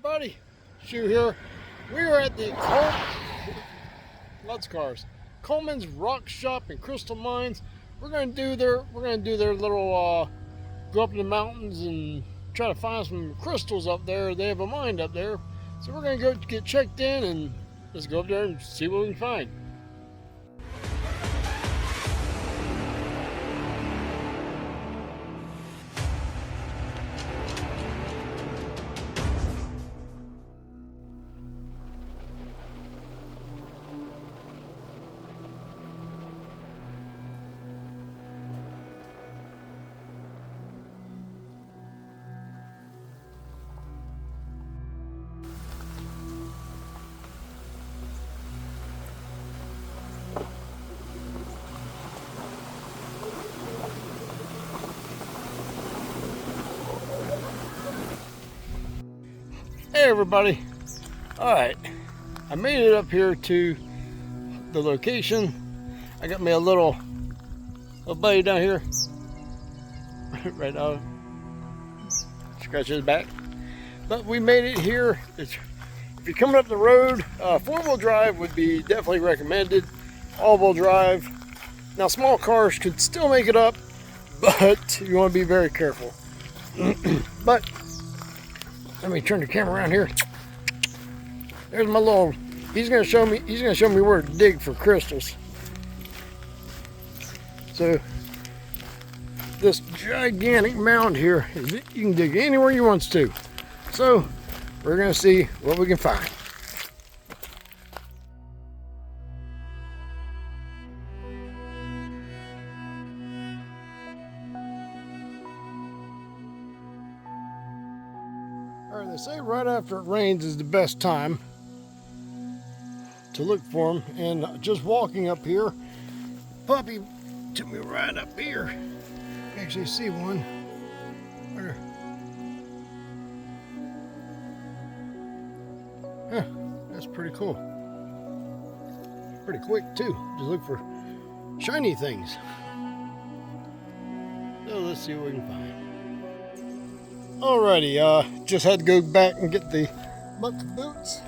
everybody, Shu here. We are at the Coleman's Rock Shop and Crystal Mines. We're gonna do their little go up in the mountains and try to find some crystals up there. They have a mine up there, so we're gonna go get checked in and let's go up there and see what we can find. Hey everybody, alright, I made it up here to the location. I got me a little buddy down here, right now, scratch his back. But we made it here. If you're coming up the road, four-wheel drive would be definitely recommended. All-wheel drive. Now small cars could still make it up, but you want to be very careful. But let me turn the camera around here. There's my little. He's gonna show me where to dig for crystals. So this gigantic mound here, you can dig anywhere you want to. So we're gonna see what we can find. All right, they say right after it rains is the best time to look for them. And just walking up here, puppy took me right up here. You can actually see one. There. Yeah, that's pretty cool. Pretty quick too. Just look for shiny things. So let's see what we can find. Alrighty, just had to go back and get the bucket boots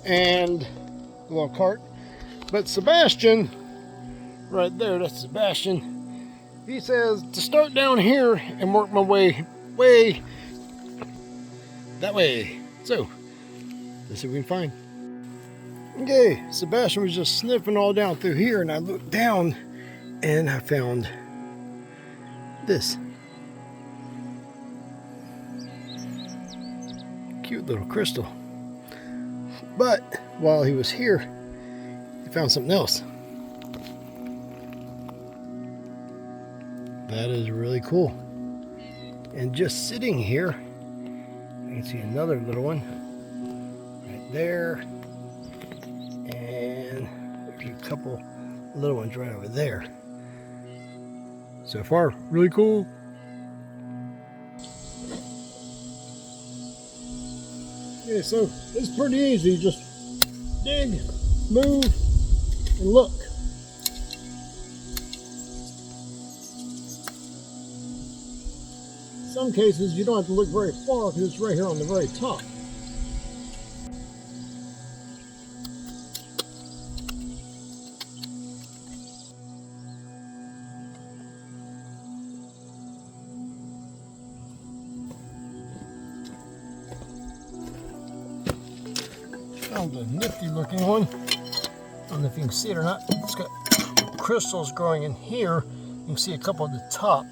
and the little cart. But Sebastian, right there, that's Sebastian. He says to start down here and work my way that way. So let's see what we can find. Okay, Sebastian was just sniffing all down through here, and I looked down and I found this. Cute little crystal. But while he was here, he found something else. That is really cool. And just sitting here, you can see another little one right there. And there's a couple little ones right over there. So far, really cool. Okay, so it's pretty easy. Just dig, move, and look. In some cases, you don't have to look very far because it's right here on the very top. Found a nifty looking one. I don't know if you can see it or not. It's got crystals growing in here. You can see a couple at the top.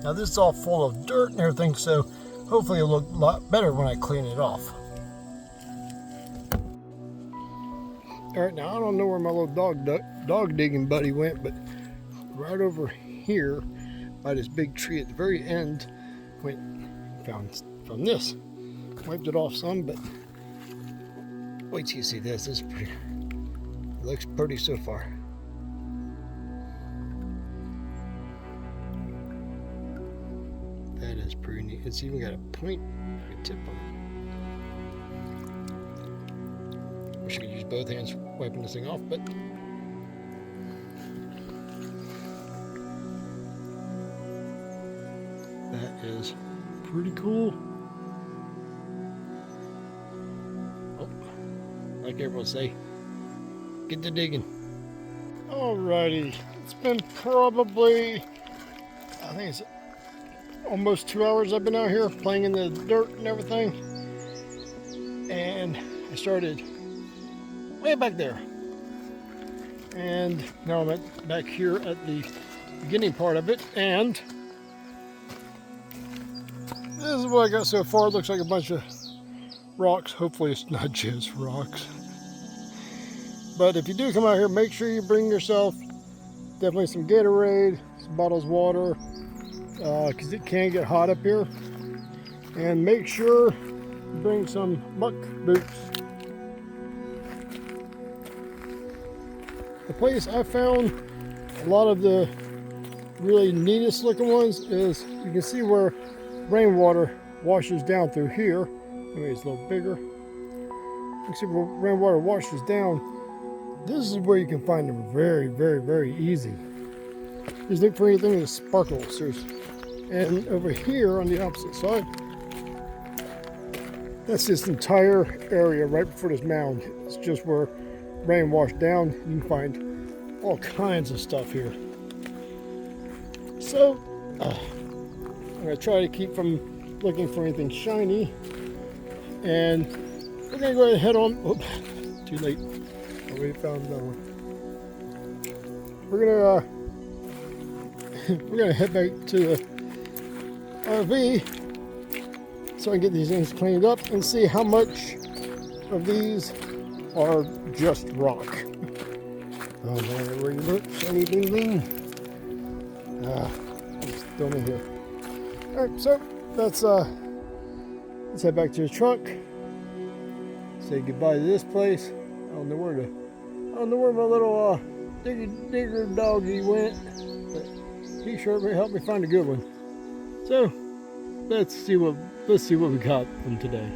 Now this is all full of dirt and everything, so hopefully it'll look a lot better when I clean it off. Alright, now I don't know where my little dog digging buddy went, but right over here by this big tree at the very end found this. Wiped it off some, but wait till you see this. This is pretty. It looks pretty so far. That is pretty neat. It's even got a point, a tip on it. Wish I could use both hands wiping this thing off, but that is pretty cool. like everyone say. Get to digging. Alrighty, it's been probably, I think it's almost 2 hours I've been out here playing in the dirt and everything. And I started way back there. And now I'm back here at the beginning part of it. And this is what I got so far. It looks like a bunch of rocks. Hopefully it's not just rocks. But if you do come out here, make sure you bring yourself definitely some Gatorade, some bottles of water, because it can get hot up here. And make sure you bring some muck boots. The place I found a lot of the really neatest looking ones is, you can see where rainwater washes down through here. Maybe it's a little bigger. You can see where rainwater washes down. This is where you can find them very, very, very easy. Just look for anything that sparkles. And over here on the opposite side, that's this entire area right before this mound. It's just where rain washed down. You can find all kinds of stuff here. So I'm gonna try to keep from looking for anything shiny, and we're gonna go ahead and head on. Oh, too late. We found another one. We're gonna head back to the RV so I can get these things cleaned up and see how much of these are just rock. Oh man, where you look, shiny bling bling. Just throw me here. All right, so let's head back to the truck. Say goodbye to this place. I don't know where my little digger doggy went, but he sure helped me find a good one. So let's see what we got from today.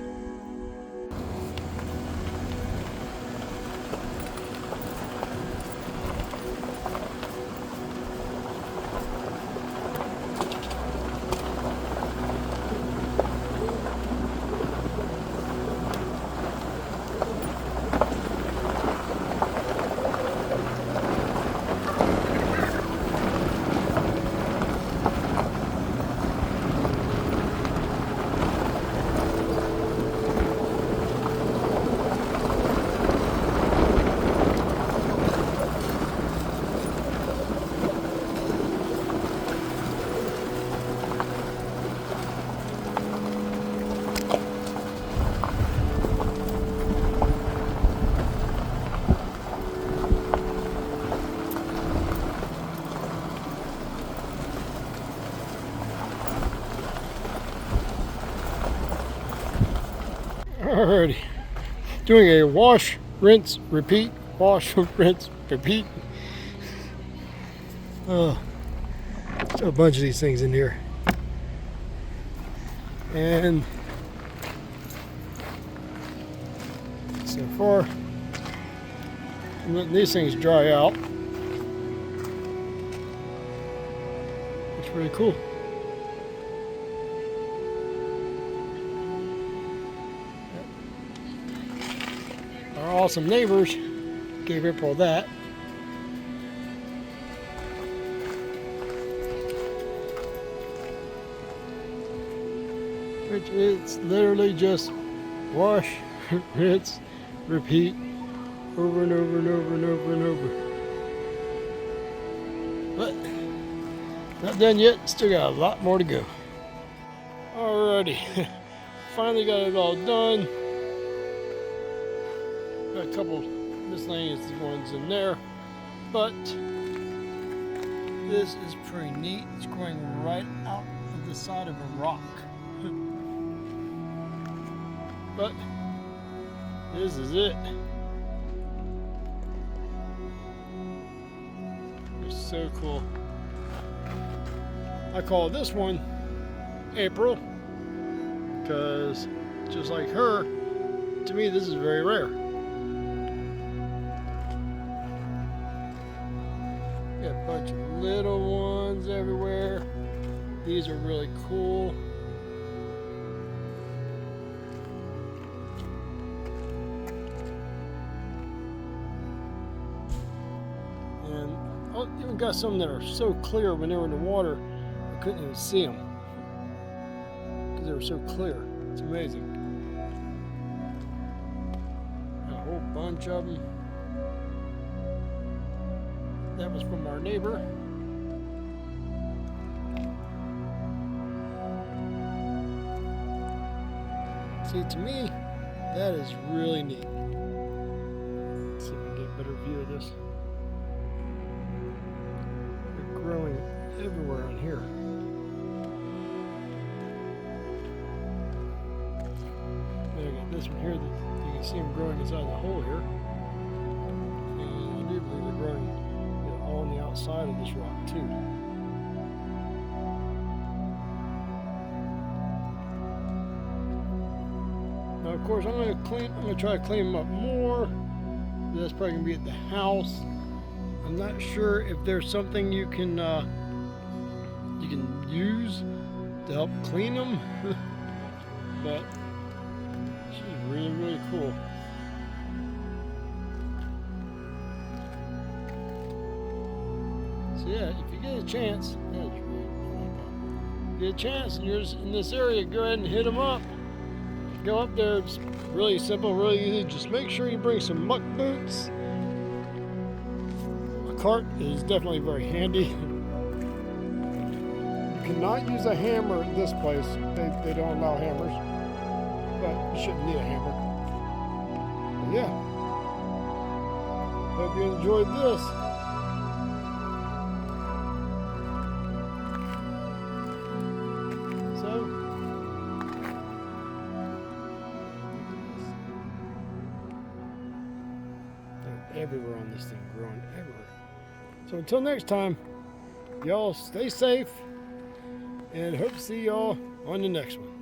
Alrighty, doing a wash, rinse, repeat, wash, rinse, repeat. Oh, a bunch of these things in here. And so far, I'm letting these things dry out. It's really cool. Our awesome neighbors gave up all that. Which it's literally just wash, rinse, repeat over and over and over and over and over. But not done yet, still got a lot more to go. Alrighty, finally got it all done. Got a couple miscellaneous ones in there, but this is pretty neat. It's growing right out of the side of a rock. But this is it. It's so cool. I call this one April because just like her, to me this is very rare. Got a bunch of little ones everywhere. These are really cool. even got some that are so clear when they were in the water, I couldn't even see them because they were so clear. It's amazing. A whole bunch of them. That was from our neighbor. See, to me, that is really neat. Let's see if we can get a better view of this. They're growing everywhere on here. Then I got this one here that you can see them growing inside the hole here. And I do believe they're growing, all on the outside of this rock too. Now, of course, I'm gonna try to clean them up more. That's probably gonna be at the house. I'm not sure if there's something you can use to help clean them, but she's really, really cool. So yeah, if you get a chance, get a chance, and you're in this area, go ahead and hit them up. Go up there. It's really simple, really easy. Just make sure you bring some muck boots. A cart is definitely very handy. You cannot use a hammer at this place. They don't allow hammers, but you shouldn't need a hammer. But yeah, hope you enjoyed this. Everywhere on this thing, growing everywhere. So until next time, y'all stay safe and hope to see y'all on the next one.